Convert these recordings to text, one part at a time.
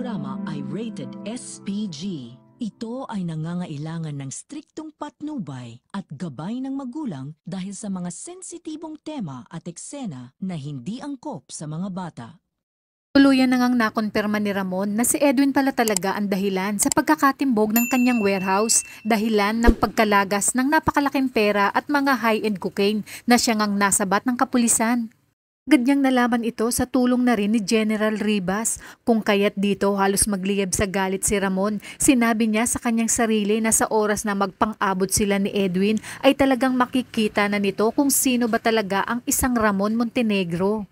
programa ay rated SPG. Ito ay nangangailangan ng striktong patnubay at gabay ng magulang dahil sa mga sensitibong tema at eksena na hindi angkop sa mga bata. Tuluyan na ngang nakonperma ni Ramon na si Edwin pala talaga ang dahilan sa pagkakatimbog ng kanyang warehouse, dahilan ng pagkalagas ng napakalaking pera at mga high-end cocaine na siya ngang nasabat ng kapulisan. Agad niyang nalaman ito sa tulong na rin ni General Ribas, kung kaya't dito halos magliyab sa galit si Ramon. Sinabi niya sa kanyang sarili na sa oras na magpang-abot sila ni Edwin ay talagang makikita na nito kung sino ba talaga ang isang Ramon Montenegro.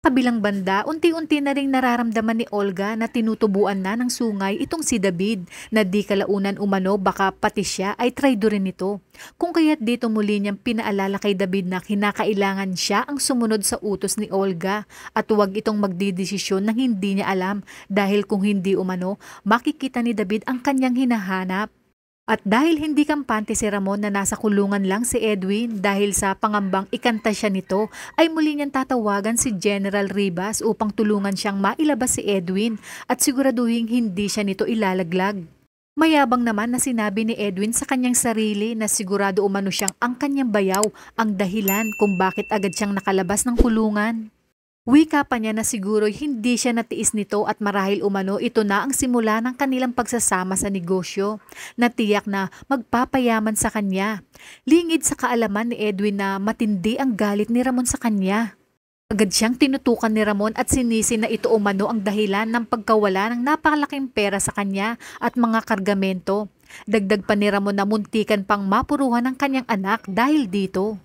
Kabilang banda, unti-unti na ring nararamdaman ni Olga na tinutubuan na ng sungay itong si David na di kalaunan umano baka pati siya ay traidorin nito. Kung kaya't dito muli niyang pinaalala kay David na kinakailangan siya ang sumunod sa utos ni Olga at huwag itong magdidesisyon ng hindi niya alam dahil kung hindi umano, makikita ni David ang kanyang hinahanap. At dahil hindi kampante si Ramon na nasa kulungan lang si Edwin dahil sa pangambang ikanta siya nito, ay muli niyang tatawagan si General Ribas upang tulungan siyang mailabas si Edwin at siguraduhin hindi siya nito ilalaglag. Mayabang naman na sinabi ni Edwin sa kanyang sarili na sigurado umano siyang ang kanyang bayaw ang dahilan kung bakit agad siyang nakalabas ng kulungan. Wika pa niya na siguro hindi siya natiis nito at marahil umano ito na ang simula ng kanilang pagsasama sa negosyo. Natiyak na magpapayaman sa kanya. Lingid sa kaalaman ni Edwin na matindi ang galit ni Ramon sa kanya. Agad siyang tinutukan ni Ramon at sinisi na ito umano ang dahilan ng pagkawala ng napakalaking pera sa kanya at mga kargamento. Dagdag pa ni Ramon na muntikan pang mapuruhan ng kanyang anak dahil dito.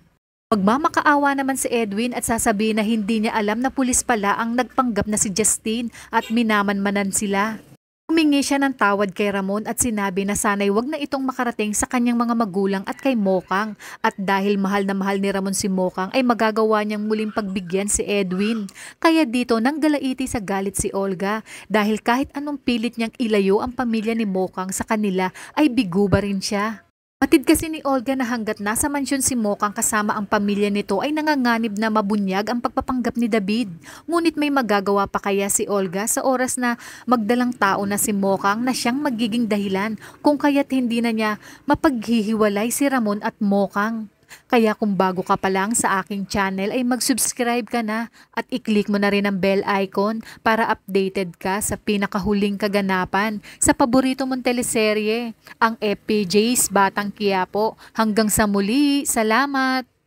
Magmamakaawa naman si Edwin at sasabihin na hindi niya alam na pulis pala ang nagpanggap na si Justine at minamanmanan sila. Humingi siya ng tawad kay Ramon at sinabi na sana'y wag na itong makarating sa kanyang mga magulang at kay Mokang at dahil mahal na mahal ni Ramon si Mokang ay magagawa niyang muling pagbigyan si Edwin. Kaya dito nang galaiti sa galit si Olga dahil kahit anong pilit niyang ilayo ang pamilya ni Mokang sa kanila ay biguba rin siya. Matid kasi ni Olga na hanggat nasa mansyon si Mokang kasama ang pamilya nito ay nanganganib na mabunyag ang pagpapanggap ni David. Ngunit may magagawa pa kaya si Olga sa oras na magdalang tao na si Mokang na siyang magiging dahilan kung kaya't hindi na niya mapaghihiwalay si Ramon at Mokang. Kaya kung bago ka pa lang sa aking channel ay mag-subscribe ka na at i-click mo na rin ang bell icon para updated ka sa pinakahuling kaganapan sa paborito mong teleserye, ang FPJ's Batang Quiapo. Hanggang sa muli, salamat!